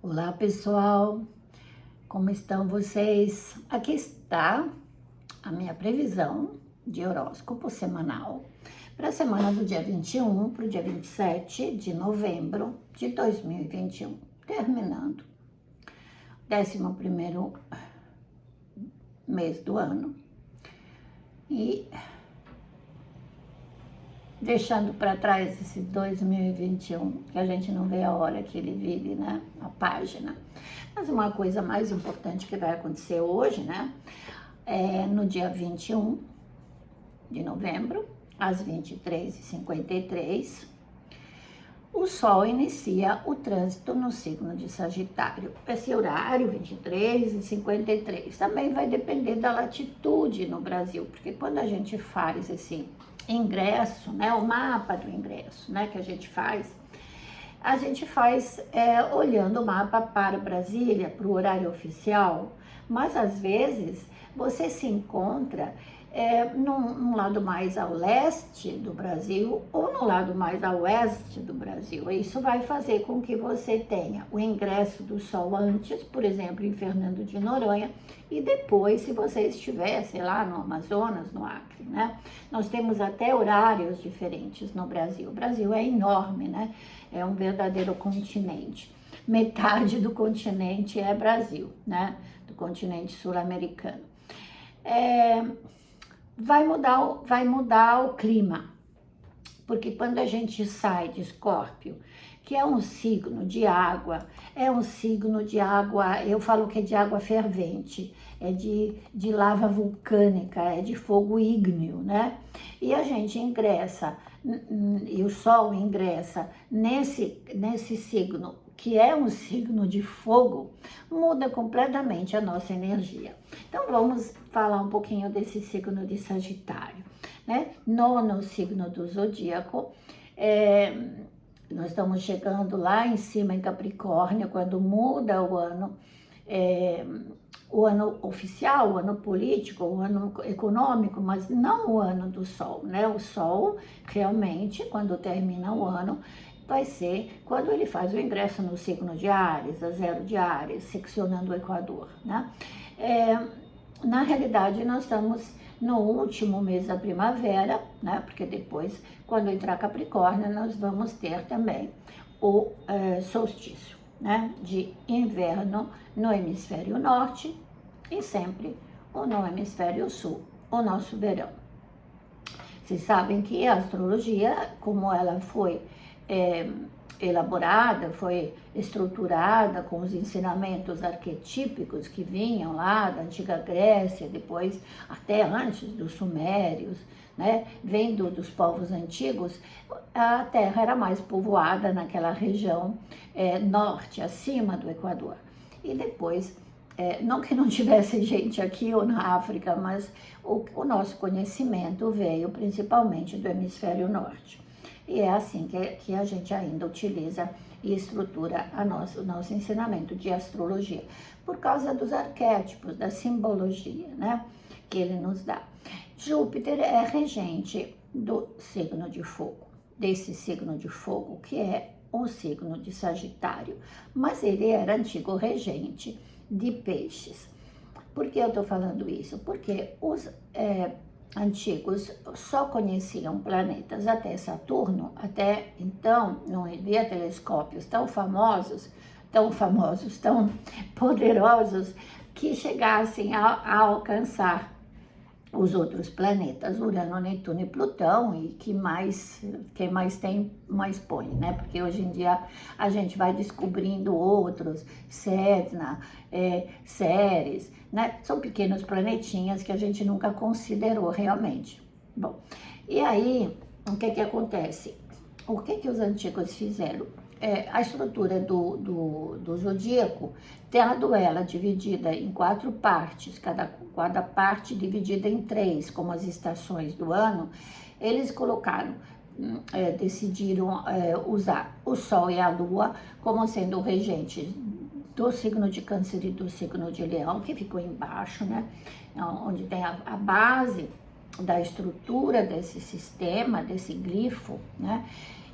Olá pessoal, como estão vocês? Aqui está a minha previsão de horóscopo semanal para a semana do dia 21 para o dia 27 de novembro de 2021, terminando o 11º mês do ano e deixando para trás esse 2021, que a gente não vê a hora que ele vire, né, a página. Mas uma coisa mais importante que vai acontecer hoje, né, é no dia 21 de novembro, às 23h53, o Sol inicia o trânsito no signo de Sagitário. Esse horário, 23h53, também vai depender da latitude no Brasil, porque quando a gente faz esse ingresso, né, o mapa do ingresso, né, que a gente faz olhando o mapa para Brasília, para o horário oficial, mas às vezes você se encontra num lado mais ao leste do Brasil ou no lado mais ao oeste do Brasil. Isso vai fazer com que você tenha o ingresso do Sol antes, por exemplo, em Fernando de Noronha, e depois, se você estiver, sei lá, no Amazonas, no Acre, né? Nós temos até horários diferentes no Brasil. O Brasil é enorme, né? É um verdadeiro continente. Metade do continente é Brasil, né? Do continente sul-americano. Vai mudar o clima, porque quando a gente sai de Escórpio, que é um signo de água, eu falo que é de água fervente, é de lava vulcânica, é de fogo ígneo, né? E a gente ingressa, e o Sol ingressa nesse signo, que é um signo de fogo, muda completamente a nossa energia. Então vamos falar um pouquinho desse signo de Sagitário, né? Nono signo do zodíaco. Nós estamos chegando lá em cima em Capricórnio, quando muda o ano oficial, o ano político, o ano econômico, mas não o ano do Sol, né? O Sol, realmente, quando termina o ano, vai ser quando ele faz o ingresso no signo de Áries, a 0 de Áries, seccionando o Equador, né? Na realidade, nós estamos no último mês da primavera, né? Porque depois, quando entrar Capricórnio, nós vamos ter também o solstício, né? De inverno no hemisfério norte e sempre no hemisfério sul, o nosso verão. Vocês sabem que a astrologia, como ela foi elaborada, foi estruturada com os ensinamentos arquetípicos que vinham lá da antiga Grécia, depois até antes dos sumérios, né? Vendo dos povos antigos, a Terra era mais povoada naquela região norte, acima do Equador. E depois, não que não tivesse gente aqui ou na África, mas o nosso conhecimento veio principalmente do hemisfério norte. E é assim que a gente ainda utiliza e estrutura o nosso ensinamento de astrologia, por causa dos arquétipos, da simbologia, né, que ele nos dá. Júpiter é regente do signo de fogo, desse signo de fogo, que é o signo de Sagitário, mas ele era antigo regente de Peixes. Por que eu estou falando isso? Porque os antigos só conheciam planetas até Saturno, até então não havia telescópios tão famosos, tão poderosos, que chegassem a alcançar os outros planetas, Urano, Netuno e Plutão, e quem mais tem, mais põe, né? Porque hoje em dia a gente vai descobrindo outros, Sedna, Ceres, né? São pequenos planetinhas que a gente nunca considerou realmente. Bom, e aí, o que acontece? O que os antigos fizeram? A estrutura do zodíaco, tendo ela dividida em 4 partes, cada parte dividida em 3, como as estações do ano, eles decidiram usar o Sol e a Lua como sendo regentes do signo de Câncer e do signo de Leão, que ficou embaixo, né? Onde tem a base da estrutura desse sistema, desse glifo, né?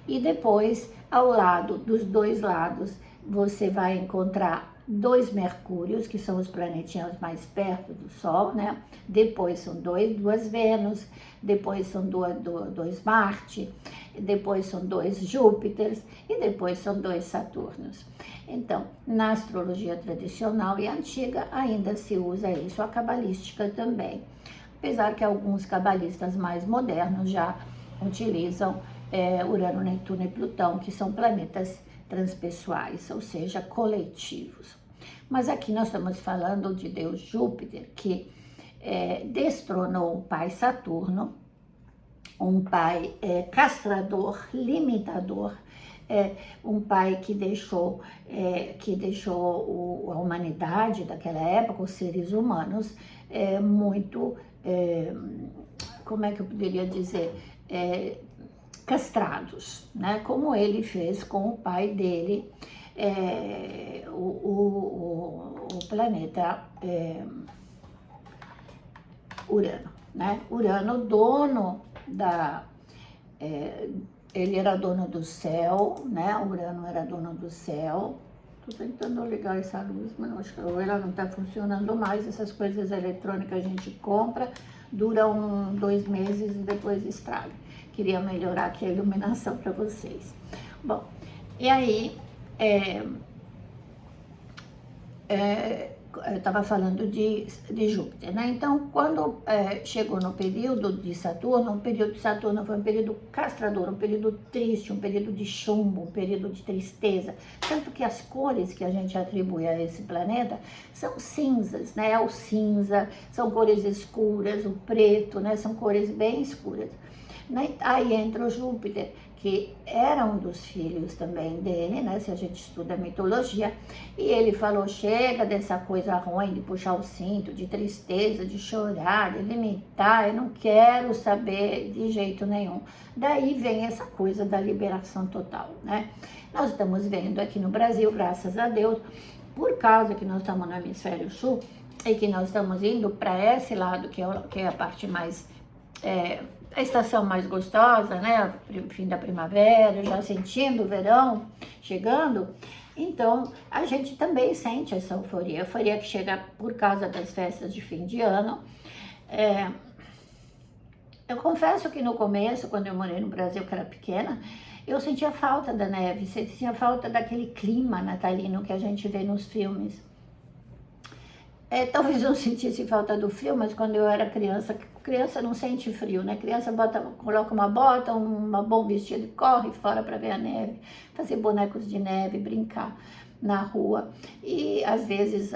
E depois, ao lado, dos dois lados, você vai encontrar 2 Mercúrios, que são os planetinhas mais perto do Sol, né? Depois são 2 Vênus, depois são 2 Marte, depois são 2 Júpiteres e depois são 2 Saturnos. Então, na astrologia tradicional e antiga ainda se usa isso, a cabalística também. Apesar que alguns cabalistas mais modernos já utilizam Urano, Netuno e Plutão, que são planetas transpessoais, ou seja, coletivos. Mas aqui nós estamos falando de Deus Júpiter, que destronou o pai Saturno, um pai castrador, limitador, um pai que deixou a humanidade daquela época, os seres humanos, muito, como é que eu poderia dizer, castrados, né? Como ele fez com o pai dele, o planeta Urano, né? Urano, dono ele era dono do céu, né? Urano era dono do céu. Tô tentando ligar essa luz, mas acho que ela não tá funcionando mais. Essas coisas eletrônicas a gente compra, duram 2 meses e depois estraga. Queria melhorar aqui a iluminação para vocês. Bom, e aí, eu estava falando de Júpiter, né? Então, quando chegou no período de Saturno, o período de Saturno foi um período castrador, um período triste, um período de chumbo, um período de tristeza. Tanto que as cores que a gente atribui a esse planeta são cinzas, né? O cinza, são cores escuras, o preto, né? São cores bem escuras. Aí entra o Júpiter, que era um dos filhos também dele, né? Se a gente estuda a mitologia, e ele falou: chega dessa coisa ruim de puxar o cinto, de tristeza, de chorar, de limitar, eu não quero saber de jeito nenhum. Daí vem essa coisa da liberação total, né? Nós estamos vendo aqui no Brasil, graças a Deus, por causa que nós estamos no hemisfério sul e que nós estamos indo para esse lado, que é a parte mais a estação mais gostosa, né? Fim da primavera, já sentindo o verão chegando. Então, a gente também sente essa euforia que chega por causa das festas de fim de ano. Eu confesso que no começo, quando eu morei no Brasil, que era pequena, eu sentia falta da neve, sentia falta daquele clima natalino que a gente vê nos filmes. Talvez eu sentisse falta do frio, mas quando eu era criança não sente frio, né? Criança coloca uma bota, um bom vestido e corre fora para ver a neve, fazer bonecos de neve, brincar na rua. E às vezes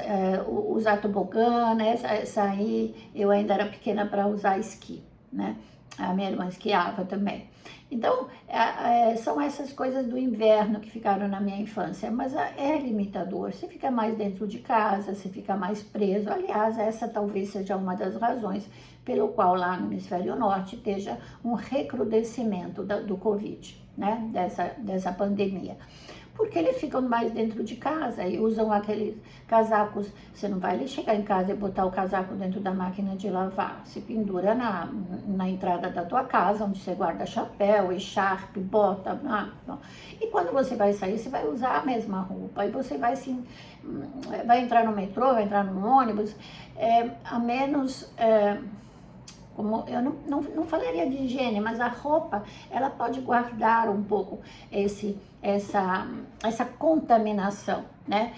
usar tobogã, né? Sair, eu ainda era pequena para usar esqui, né? A minha irmã esquiava também. Então, são essas coisas do inverno que ficaram na minha infância, mas é limitador. Você fica mais dentro de casa, você fica mais preso. Aliás, essa talvez seja uma das razões pelo qual lá no hemisfério norte esteja um recrudescimento do Covid, né? Dessa pandemia. Porque eles ficam mais dentro de casa e usam aqueles casacos. Você não vai chegar em casa e botar o casaco dentro da máquina de lavar. Se pendura na entrada da tua casa, onde você guarda chapéu, echarpe, bota. E quando você vai sair, você vai usar a mesma roupa. E você vai entrar no metrô, vai entrar no ônibus, a menos... Como eu não falaria de higiene, mas a roupa, ela pode guardar um pouco essa contaminação, né?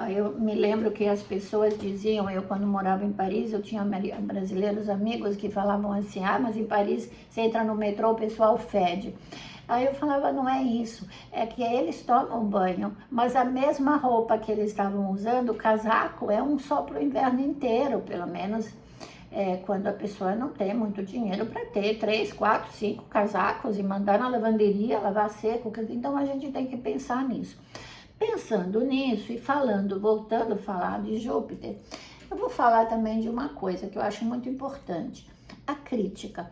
Eu me lembro que as pessoas diziam, eu quando morava em Paris, eu tinha brasileiros amigos que falavam assim: mas em Paris você entra no metrô, o pessoal fede. Aí eu falava: não é isso, é que eles tomam banho, mas a mesma roupa que eles estavam usando, o casaco, é um só para o inverno inteiro, pelo menos. Quando a pessoa não tem muito dinheiro para ter 3, 4, 5 casacos e mandar na lavanderia, lavar seco. Então a gente tem que pensar nisso. Pensando nisso e voltando a falar de Júpiter, eu vou falar também de uma coisa que eu acho muito importante: a crítica.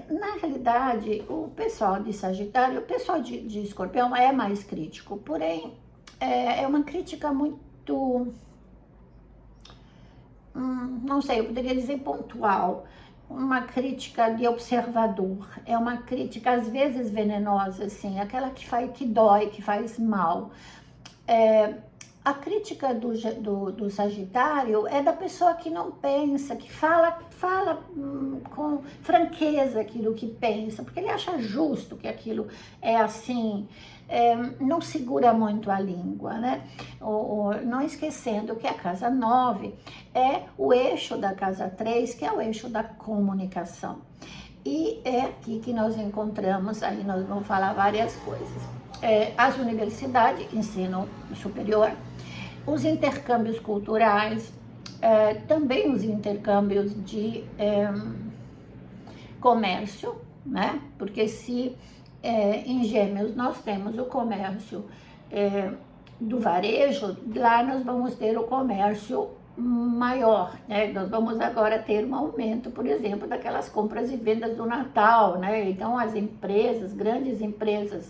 Na realidade, o pessoal de Sagitário, o pessoal de Escorpião é mais crítico, porém é uma crítica muito... não sei, eu poderia dizer pontual, uma crítica de observador, é uma crítica às vezes venenosa, assim, aquela que dói, que faz mal. A crítica do Sagitário é da pessoa que não pensa, que fala com franqueza aquilo que pensa, porque ele acha justo que aquilo é assim, não segura muito a língua, né? Não esquecendo que a casa 9 é o eixo da casa 3, que é o eixo da comunicação. E é aqui que nós encontramos, aí nós vamos falar várias coisas. As universidades, ensino superior, os intercâmbios culturais, também os intercâmbios de comércio, né? Porque se em Gêmeos nós temos o comércio do varejo, lá nós vamos ter o comércio maior, né? Nós vamos agora ter um aumento, por exemplo, daquelas compras e vendas do Natal, né? Então as empresas, grandes empresas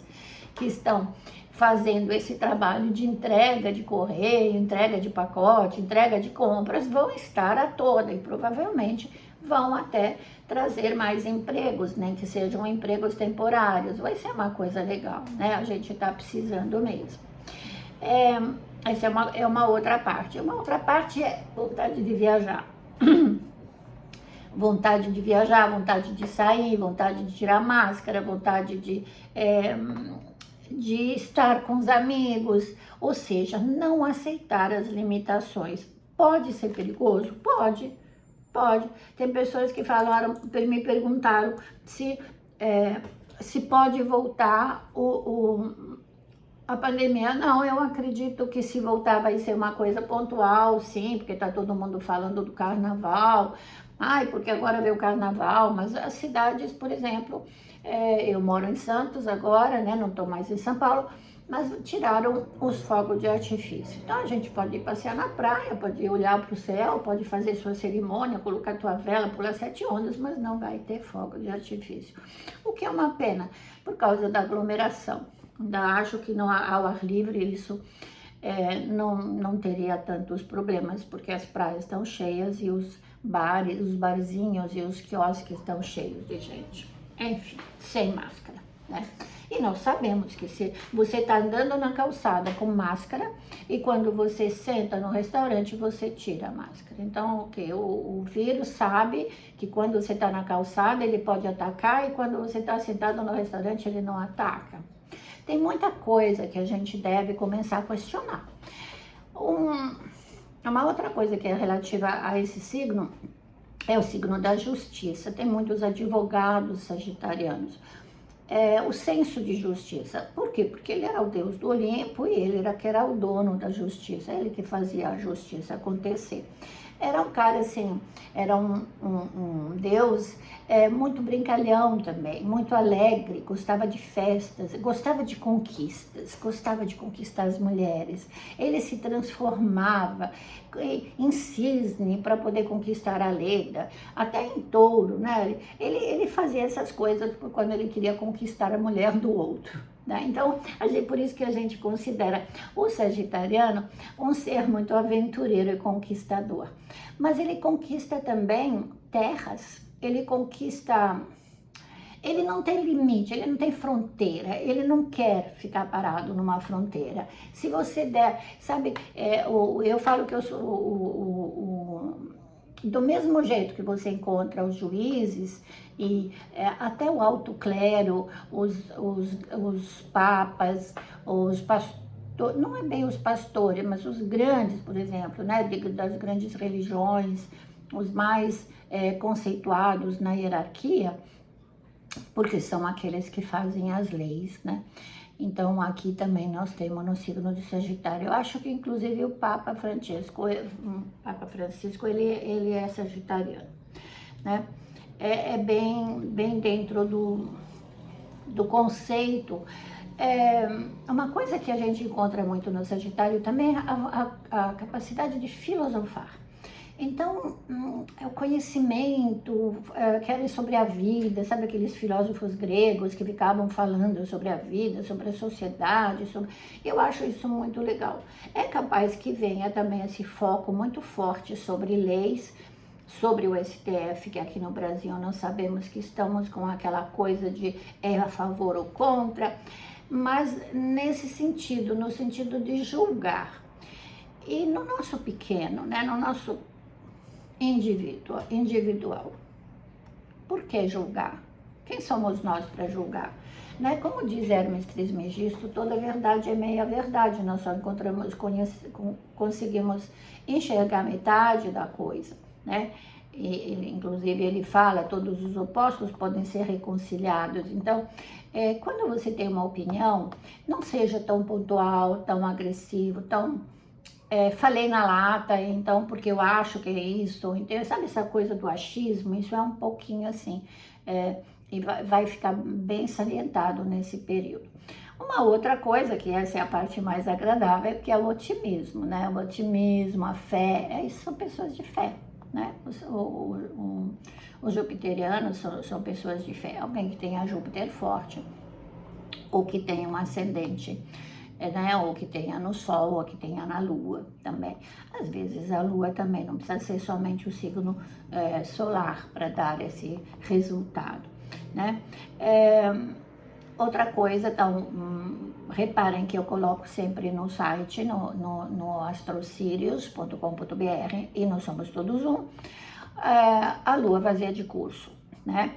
que estão fazendo esse trabalho de entrega de correio, entrega de pacote, entrega de compras, vão estar a toda e provavelmente vão até trazer mais empregos, nem que sejam empregos temporários. Vai ser uma coisa legal, né? A gente está precisando mesmo. Essa é uma outra parte. Uma outra parte é vontade de viajar. Vontade de viajar, vontade de sair, vontade de tirar máscara, vontade de estar com os amigos, ou seja, não aceitar as limitações. Pode ser perigoso? Pode. Tem pessoas que me perguntaram se pode voltar a pandemia. Não, eu acredito que se voltar vai ser uma coisa pontual, sim, porque tá todo mundo falando do carnaval. Ai, porque agora veio o carnaval, mas as cidades, por exemplo, eu moro em Santos agora, né? Não tô mais em São Paulo, mas tiraram os fogos de artifício. Então a gente pode ir passear na praia, pode ir olhar para o céu, pode fazer sua cerimônia, colocar tua vela, pular 7 ondas, mas não vai ter fogo de artifício. O que é uma pena, por causa da aglomeração. Ainda acho que ao ar livre isso não teria tantos problemas, porque as praias estão cheias e os bares, os barzinhos e os quiosques estão cheios de gente. Enfim, sem máscara, né? E nós sabemos que se você está andando na calçada com máscara e quando você senta no restaurante, você tira a máscara. Então, o vírus sabe que quando você está na calçada, ele pode atacar e quando você está sentado no restaurante, ele não ataca. Tem muita coisa que a gente deve começar a questionar. Uma outra coisa que é relativa a esse signo é o signo da justiça. Tem muitos advogados sagitarianos. O senso de justiça. Por quê? Porque ele era o deus do Olimpo e ele que era o dono da justiça, ele que fazia a justiça acontecer. Era um cara assim, era um deus muito brincalhão também, muito alegre, gostava de festas, gostava de conquistas, gostava de conquistar as mulheres. Ele se transformava em cisne para poder conquistar a Leda, até em touro, né? Ele fazia essas coisas quando ele queria conquistar a mulher do outro. Né? Então, por isso que a gente considera o sagitariano um ser muito aventureiro e conquistador. Mas ele conquista também terras, ele não tem limite, ele não tem fronteira, ele não quer ficar parado numa fronteira. Se você der, sabe, eu falo que eu sou do mesmo jeito que você encontra os juízes e até o alto clero, os papas, os pastores, não é bem os pastores, mas os grandes, por exemplo, né, das grandes religiões, os mais conceituados na hierarquia, porque são aqueles que fazem as leis, né? Então, aqui também nós temos no signo de Sagitário. Eu acho que, inclusive, o Papa Francisco, ele é sagitariano, né? É bem dentro do conceito. Uma coisa que a gente encontra muito no Sagitário também é a capacidade de filosofar. Então, é o conhecimento, querem sobre a vida, sabe aqueles filósofos gregos que ficavam falando sobre a vida, sobre a sociedade, eu acho isso muito legal. É capaz que venha também esse foco muito forte sobre leis, sobre o STF, que aqui no Brasil nós sabemos que estamos com aquela coisa de a favor ou contra, mas nesse sentido, no sentido de julgar. E no nosso pequeno, né, no nosso individual, por que julgar? Quem somos nós para julgar? Né? Como diz Hermes Trismegisto, toda verdade é meia verdade, nós só conseguimos enxergar metade da coisa, né? Inclusive ele fala, todos os opostos podem ser reconciliados. Então, quando você tem uma opinião, não seja tão pontual, tão agressivo, tão... falei na lata, então, porque eu acho que é isso. Então, sabe essa coisa do achismo? Isso é um pouquinho assim, e vai ficar bem salientado nesse período. Uma outra coisa, que essa é a parte mais agradável, é que é o otimismo, né? O otimismo, a fé, isso são pessoas de fé, né? Os jupiterianos são pessoas de fé, alguém que tenha Júpiter forte, ou que tenha um ascendente, né? Ou que tenha no Sol, ou que tenha na Lua também. Às vezes a Lua também, não precisa ser somente o signo solar para dar esse resultado, né? Outra coisa, então, reparem que eu coloco sempre no site, no astrosirius.com.br, e nós somos todos um, a Lua vazia de curso, né?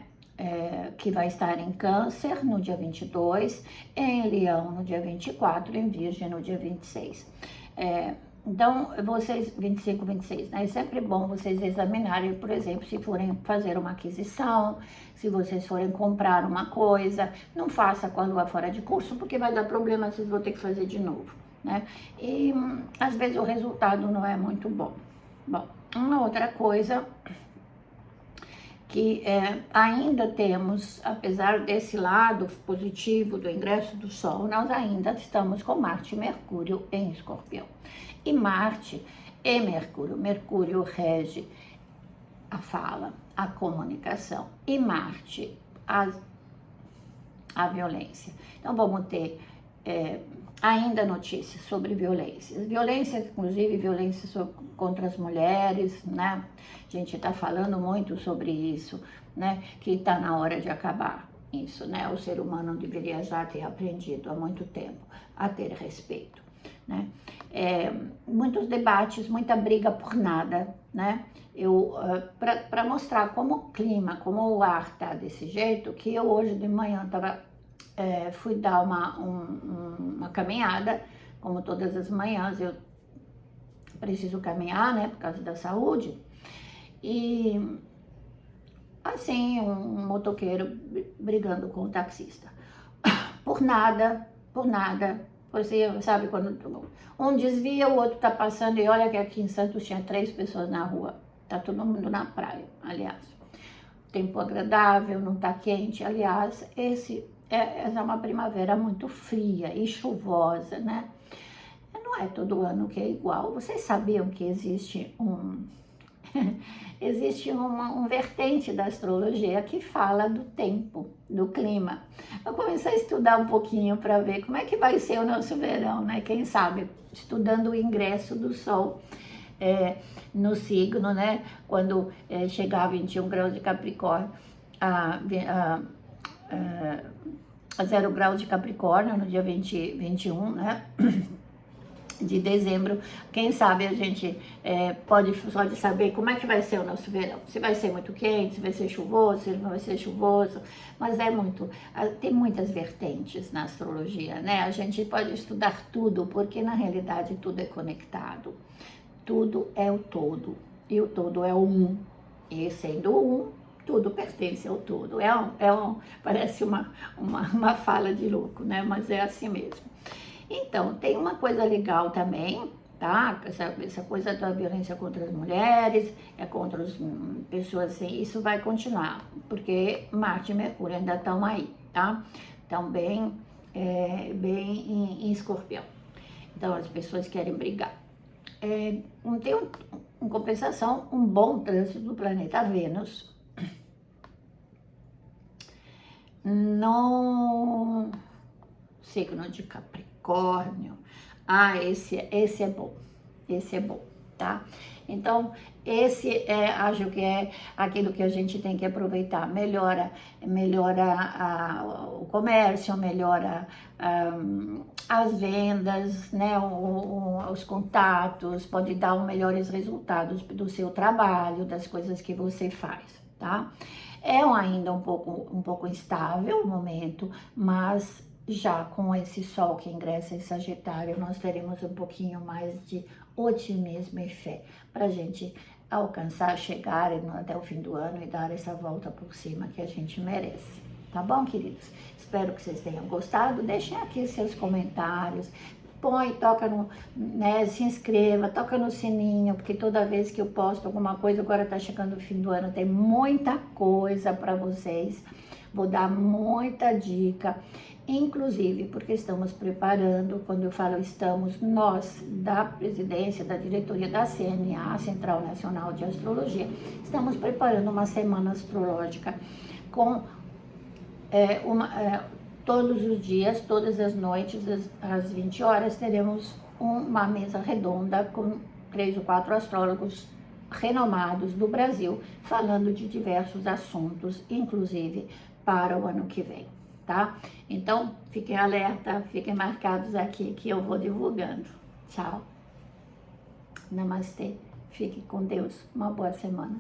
Que vai estar em Câncer no dia 22, em Leão no dia 24, em Virgem no dia 26. Então, vocês, 25, 26, né? É sempre bom vocês examinarem, por exemplo, se forem fazer uma aquisição, se vocês forem comprar uma coisa, não faça com a lua fora de curso, porque vai dar problema, vocês vão ter que fazer de novo, né? E, às vezes, o resultado não é muito bom. Bom, uma outra coisa que ainda temos, apesar desse lado positivo do ingresso do Sol, nós ainda estamos com Marte e Mercúrio em Escorpião. E Marte e Mercúrio rege a fala, a comunicação, e Marte a violência. Então vamos ter ainda notícias sobre violências, inclusive violência contra as mulheres, né? A gente está falando muito sobre isso, né? Que está na hora de acabar isso, né? O ser humano deveria já ter aprendido há muito tempo a ter respeito, né? Muitos debates, muita briga por nada, né? Para mostrar como o clima, como o ar está desse jeito, que eu hoje de manhã fui dar uma caminhada, como todas as manhãs eu preciso caminhar, né, por causa da saúde, e assim, um motoqueiro brigando com o taxista, por nada, você sabe, quando um desvia, o outro tá passando, e olha que aqui em Santos tinha 3 pessoas na rua, tá todo mundo na praia, aliás, tempo agradável, não tá quente, aliás, essa é uma primavera muito fria e chuvosa, né? Não é todo ano que é igual. Vocês sabiam que existe existe um vertente da astrologia que fala do tempo, do clima. Eu comecei a estudar um pouquinho para ver como é que vai ser o nosso verão, né? Quem sabe, estudando o ingresso do Sol no signo, né? Quando chegar a 21 graus de Capricórnio, a 0 graus de Capricórnio, no dia 21, né? De dezembro, quem sabe a gente pode saber como é que vai ser o nosso verão, se vai ser muito quente, se vai ser chuvoso, se não vai ser chuvoso, mas tem muitas vertentes na astrologia, né? A gente pode estudar tudo, porque na realidade tudo é conectado, tudo é o todo, e o todo é o um, e sendo um, tudo pertence ao todo. Parece uma fala de louco, né? Mas é assim mesmo. Então, tem uma coisa legal também, tá? Essa coisa da violência contra as mulheres, contra as pessoas assim, isso vai continuar, porque Marte e Mercúrio ainda estão aí, tá? Estão bem em Escorpião. Então, as pessoas querem brigar. Tem, em compensação, um bom trânsito do planeta Vênus no signo de Capricórnio. Esse é bom, esse é bom. tá? Então, acho que é aquilo que a gente tem que aproveitar. Melhora o comércio, melhora as vendas, né? Os contatos, pode dar melhores resultados do seu trabalho, das coisas que você faz, tá? É ainda um pouco instável o momento, mas já com esse sol que ingressa em Sagitário, nós teremos um pouquinho mais de otimismo e fé para a gente alcançar, chegar até o fim do ano e dar essa volta por cima que a gente merece. Tá bom, queridos? Espero que vocês tenham gostado. Deixem aqui seus comentários. Toca no, né, se inscreva, toca no sininho, porque toda vez que eu posto alguma coisa, agora tá chegando o fim do ano, tem muita coisa para vocês. Vou dar muita dica, inclusive porque estamos preparando, quando eu falo estamos, nós da presidência, da diretoria da CNA, Central Nacional de Astrologia, estamos preparando uma semana astrológica com todos os dias, todas as noites, às 20 horas, teremos uma mesa redonda com 3 ou 4 astrólogos renomados do Brasil, falando de diversos assuntos, inclusive para o ano que vem, tá? Então, fiquem alerta, fiquem marcados aqui que eu vou divulgando. Tchau. Namastê. Fique com Deus. Uma boa semana.